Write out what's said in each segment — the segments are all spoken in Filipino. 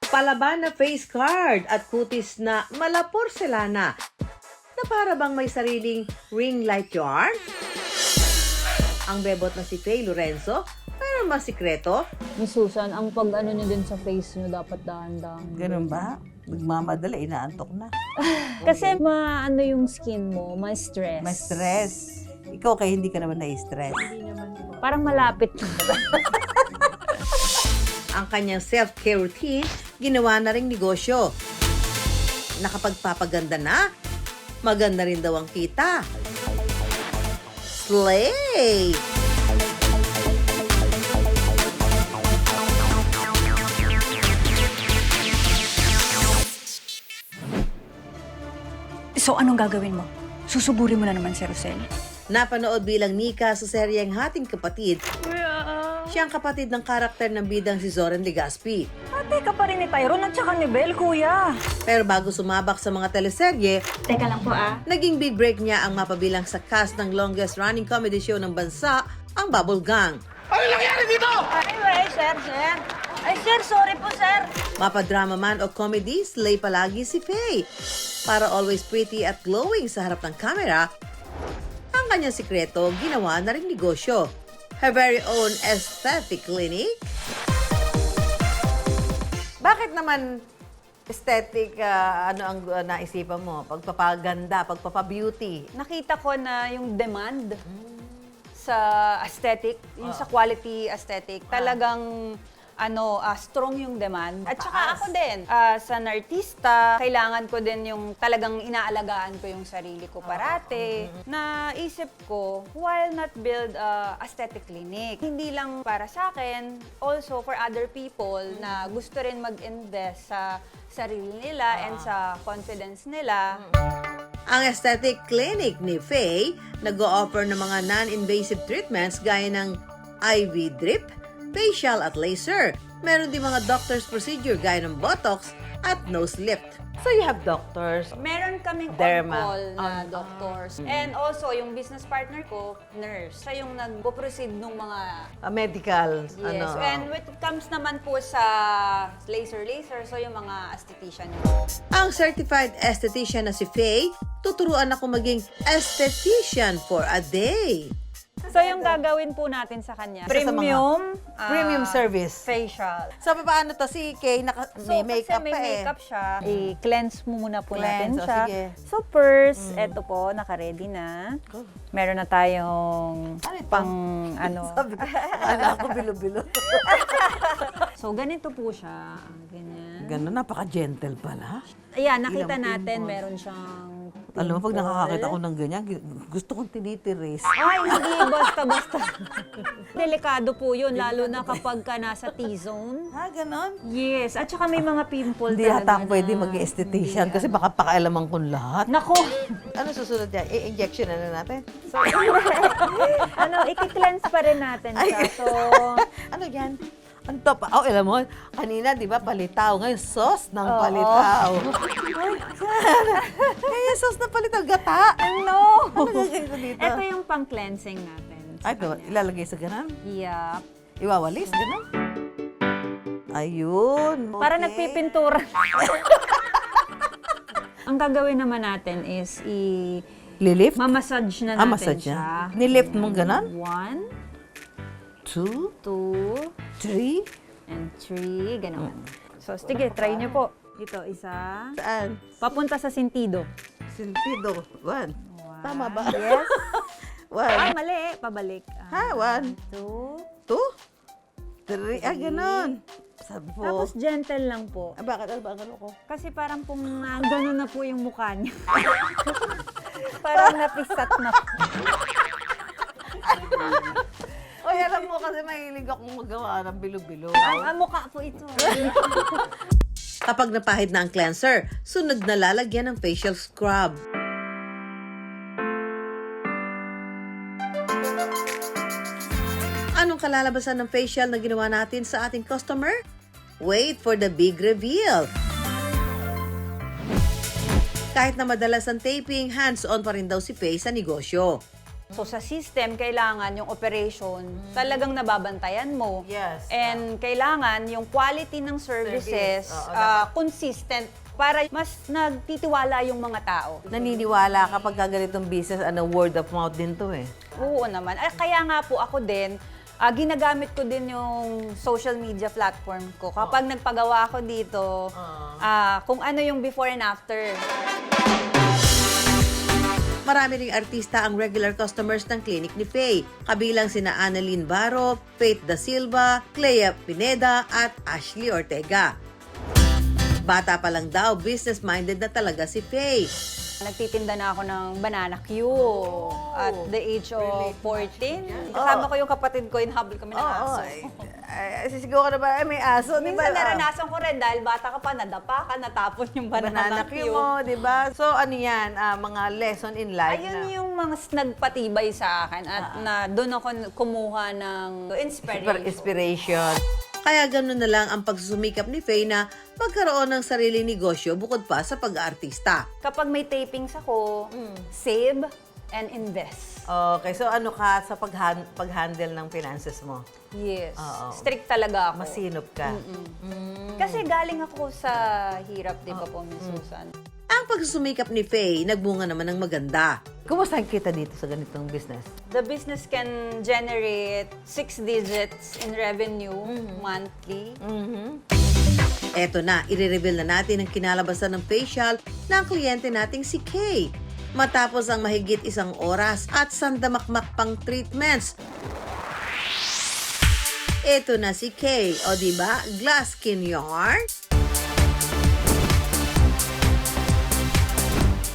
Palaban na face card at kutis na mala porselana na para bang may sariling ring light yarn? Ang bebot na si Faye Lorenzo, pero mas sikreto, Miss Susan, ang pag-ano nyo din sa face nyo, dapat dahan-dahan. Ganun ba? Nagmamadala, inaantok na. Kasi maano yung skin mo, ma-stress. May stress. Ikaw kaya hindi ka naman na-stress. Parang malapit. ang kanyang self-care routine, ginawa na ring negosyo. Nakapagpapaganda na, maganda rin daw ang kita. Slay! So, anong gagawin mo? Susuburin mo na naman si Rosel? Napanood bilang Nika sa seryeng Hating Kapatid. Siya ang kapatid ng karakter ng bidang si Zoren Legaspi. Ate ka pa rin ni Tyrone at saka ni Belle, kuya. Pero bago sumabak sa mga teleserye, Teka lang po naging big break niya ang mapabilang sa cast ng longest running comedy show ng bansa, ang Bubble Gang. Ay, sir. Ay, sir, sorry po, sir. Mapadrama man o comedy, slay palagi si Faye. Para always pretty at glowing sa harap ng camera, ang kanyang sikreto, ginawa na rin negosyo. Her very own aesthetic clinic. Bakit naman aesthetic, ano ang naisipan mo? Pagpapaganda, pagpapabeauty. Nakita ko na yung demand sa aesthetic, yung sa quality aesthetic, talagang strong yung demand. At saka ako din, as an artista, kailangan ko din yung talagang inaalagaan ko yung sarili ko parate. Naisip ko, why not build a aesthetic clinic? Hindi lang para sa akin, also for other people na gusto rin mag-invest sa sarili nila and sa confidence nila. Ang aesthetic clinic ni Faye nag-o-offer ng mga non-invasive treatments gaya ng IV drip, facial at laser. Meron din mga doctor's procedure gaya ng Botox at nose lift. So you have doctors. Meron kaming Derma. on-call na doctors. And also, yung business partner ko, nurse. Siya yung nagpo-proceed ng mga... Medical. Yes. And when it comes naman po sa laser, so yung mga esthetician yun. Ang certified esthetician na si Faye, tuturuan ako maging esthetician for a day. So yung gagawin po natin sa kanya, Isa sa mga- Premium service. facial. So, paano to? Si Kay, may makeup kasi may pa eh. makeup siya, i-cleanse mo muna po natin Cleanse, siya. sige. So first, eto po, naka-ready na. Meron na tayong Ano ito? pang Sabi ko, ala ko bilo-bilo. So ganito po siya. Ganyan. Ganun, napaka-gentle pala. Ayan, nakita Ilang natin, pimples. meron siyang Alam mo, pag pimple. nakakakita ko ng ganyan, gusto kong tinitiris. Ay, hindi basta-basta. Delikado po yun, lalo na kapag ka nasa T-zone. Ha, ganon? Yes, at saka may mga pimple Hindi talaga yata na- pwede mag-esthetician kasi baka pakialaman kong lahat. Nako! Ano susunod yan? I-injection na natin? I-cleanse pa rin natin siya. So, Ano yan? Ang top. Oh, alam mo, kanina, di ba, palitaw. Ngayon, sauce ng palitaw. Ngayon, sauce ng palitaw. Gata. no! Ano gagawin ko dito? Ito yung pang-cleansing natin. Ay, ito, ilalagay sa ganon? Yup. Iwawalis, ganon? Ayun. Para okay. nagpipintura. Ang gagawin naman natin is Lilift? mamassage na natin massage siya. niya? Nilift mong ganon? 1, 2, 2, 3. and 3. Ganon. So, sige, try nyo po. Ito, isa. Saan? Papunta sa sentido. Sentido. One. Tama ba? Yes. One. Ay, mali. Pabalik. Ha? One. 2. Two? Three. Ah, ganon. Sabi po. Tapos gentle lang po. Bakit? Ano ba? Ano ko? Kasi parang pong gano'n na po yung mukha niya. Parang napisat na. Oy, alam mo kasi mahilig akong magawa ng bilo-bilo. Ang mukha po ito. Kapag napahid na ang cleanser, sunod na lalagyan ng facial scrub. Anong kalalabasan ng facial na ginawa natin sa ating customer? Wait for the big reveal! Kahit na madalas ang taping, hands-on pa rin daw si Faye sa negosyo. So sa system, kailangan yung operation talagang nababantayan mo. Yes. And kailangan yung quality ng services Service. Oo, consistent para mas nagtitiwala yung mga tao. Naniniwala kapag ganitong business, word of mouth din to eh. Oo naman. Ay, kaya nga po ako din, ginagamit ko din yung social media platform ko. Kapag nagpagawa ako dito, kung ano yung before and after. Marami ring artista ang regular customers ng clinic ni Faye, kabilang sina Annalyn Baro, Faith Da Silva, Clea Pineda at Ashley Ortega. Bata pa lang daw, business-minded na talaga si Faye. Nagtitinda na ako ng banana Q at the age of 14. Kasama ko yung kapatid ko, inhabol kami ng aso. Sisigaw ka na ba? May aso, di ba? Minsan naranasan ko rin dahil bata ka pa, nadapa ka, natapon yung banana Q. mo, di ba? So, ano yan? Mga lesson in life Ayun na yung mga nagpatibay sa akin at na doon ako kumuha ng inspiration. Kaya gano'n na lang ang pagsusumikap ni Faye na magkaroon ng sariling negosyo bukod pa sa pag-aartista. Kapag may tapings ako, save and invest. Okay, so ano ka sa pag-handle ng finances mo? Yes. Oo. Strict talaga ako. Masinop ka? Kasi galing ako sa hirap, di ba po, Miss Susan? Ang pagsusumikap ni Faye, nagbunga naman ng maganda. Kumusta ang kita dito sa ganitong business? The business can generate 6 digits in revenue monthly. Eto na, i-reveal na natin ang kinalabasan ng facial ng kliyente nating si Kay. Matapos ang mahigit 1 oras at sandamakmak pang treatments. Eto na si Kay, o diba, glass skin yarn.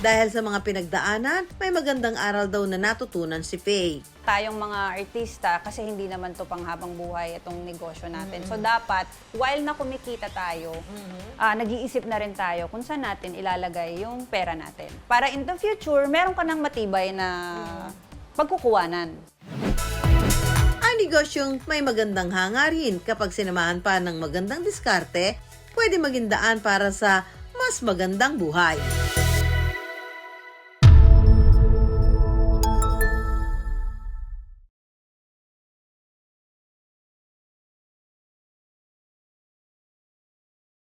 Dahil sa mga pinagdaanan, may magandang aral daw na natutunan si Faye. Tayong mga artista, kasi hindi naman to panghabang buhay itong negosyo natin. So dapat, while na kumikita tayo, nag-iisip na rin tayo kung saan natin ilalagay yung pera natin. Para in the future, meron ka ng matibay na pagkukuwanan. Ang negosyong may magandang hangarin kapag sinamahan pa ng magandang diskarte, pwede maging daan para sa mas magandang buhay.